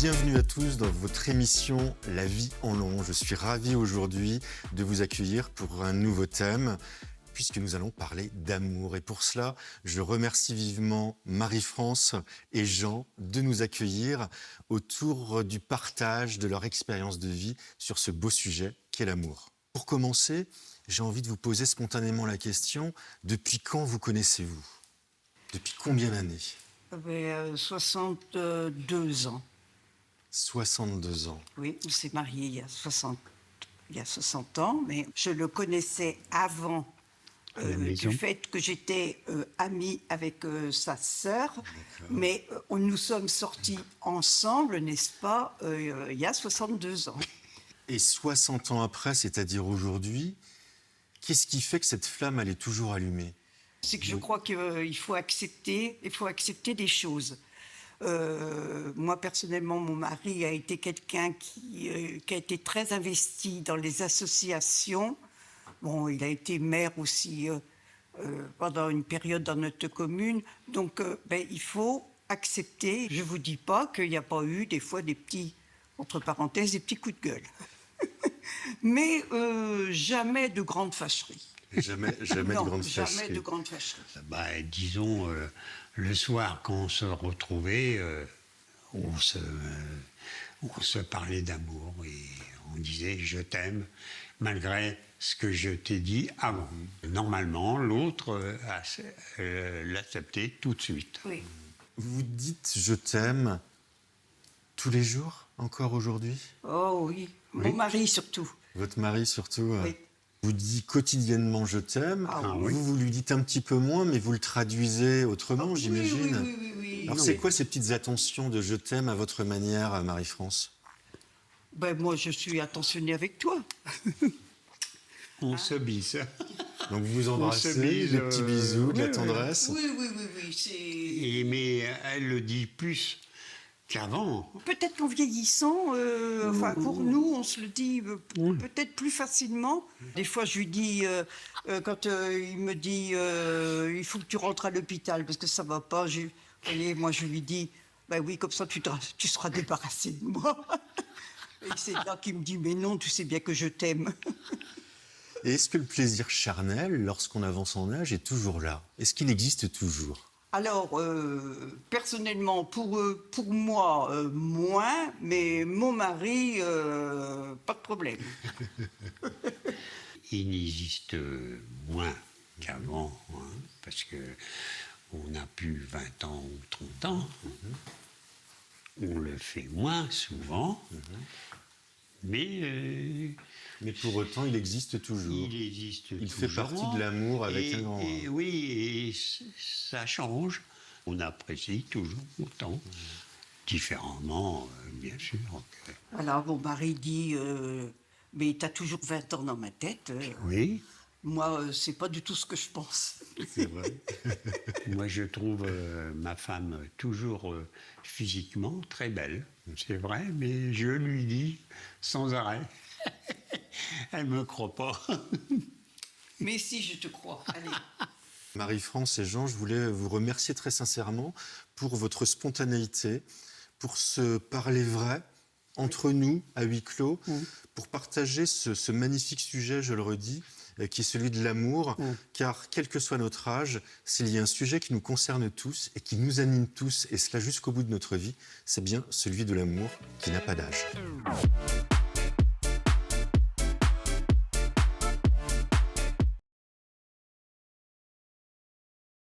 Bienvenue à tous dans votre émission La vie en long. Je suis ravi aujourd'hui de vous accueillir pour un nouveau thème, puisque nous allons parler d'amour. Et pour cela, je remercie vivement Marie-France et Jean de nous accueillir autour du partage de leur expérience de vie sur ce beau sujet qu'est l'amour. Pour commencer, j'ai envie de vous poser spontanément la question, depuis quand vous connaissez-vous ? Depuis combien d'années ? 62 ans. 62 ans. Oui, on s'est mariés il y a 60 ans, mais je le connaissais avant du fait que j'étais amie avec sa sœur, mais nous sommes sortis ensemble, n'est-ce pas, il y a 62 ans. Et 60 ans après, c'est-à-dire aujourd'hui, qu'est-ce qui fait que cette flamme, elle est toujours allumée ? C'est que je crois qu'il faut accepter des choses. Moi, personnellement, mon mari a été quelqu'un qui a été très investi dans les associations. Bon, il a été maire aussi pendant une période dans notre commune. Donc, il faut accepter. Je ne vous dis pas qu'il n'y a pas eu des fois des petits, entre parenthèses, des petits coups de gueule. Mais jamais de grande fâcherie. Jamais de grande fâcherie. Jamais de grande fâcherie. Disons, le soir, quand on se retrouvait, on se parlait d'amour et on disait « je t'aime » malgré ce que je t'ai dit avant. Normalement, l'autre l'acceptait tout de suite. Oui. Vous dites « je t'aime » tous les jours, encore aujourd'hui ? Oh oui, mon mari surtout. Votre mari surtout Oui. Vous dit quotidiennement « je t'aime ». Vous lui dites un petit peu moins, mais vous le traduisez autrement, j'imagine. Oui. Alors c'est quoi ces petites attentions de « je t'aime » à votre manière, Marie-France ? Moi, je suis attentionnée avec toi. On se bise. Donc vous vous embrassez, des petits bisous, de la tendresse. Oui. Mais elle le dit plus qu'avant. Peut-être qu'en vieillissant, pour nous, on se le dit peut-être plus facilement. Des fois, je lui dis, quand il me dit il faut que tu rentres à l'hôpital parce que ça va pas, moi je lui dis oui, comme ça tu seras débarrassé de moi. Et c'est là qu'il me dit mais non, tu sais bien que je t'aime. Et est-ce que le plaisir charnel, lorsqu'on avance en âge, est toujours là ? Est-ce qu'il existe toujours ? Alors, personnellement, pour moi, moins, mais mon mari, pas de problème. Il n'existe moins qu'avant, parce qu'on n'a plus 20 ans ou 30 ans. On le fait moins souvent, mais pour autant, il existe toujours. Il fait partie de l'amour avec un grand... Oui, et ça change. On apprécie toujours autant. Différemment, bien sûr. Alors, mon mari dit mais t'as toujours 20 ans dans ma tête. Oui. Moi, c'est pas du tout ce que je pense. C'est vrai. Moi, je trouve ma femme toujours physiquement très belle. C'est vrai, mais je lui dis sans arrêt. Elle me croit pas. Mais si, je te crois. Allez. Marie-France et Jean, je voulais vous remercier très sincèrement pour votre spontanéité, pour se parler vrai entre nous, à huis clos, pour partager ce magnifique sujet, je le redis, qui est celui de l'amour, car quel que soit notre âge, s'il y a un sujet qui nous concerne tous et qui nous anime tous, et cela jusqu'au bout de notre vie, c'est bien celui de l'amour qui n'a pas d'âge.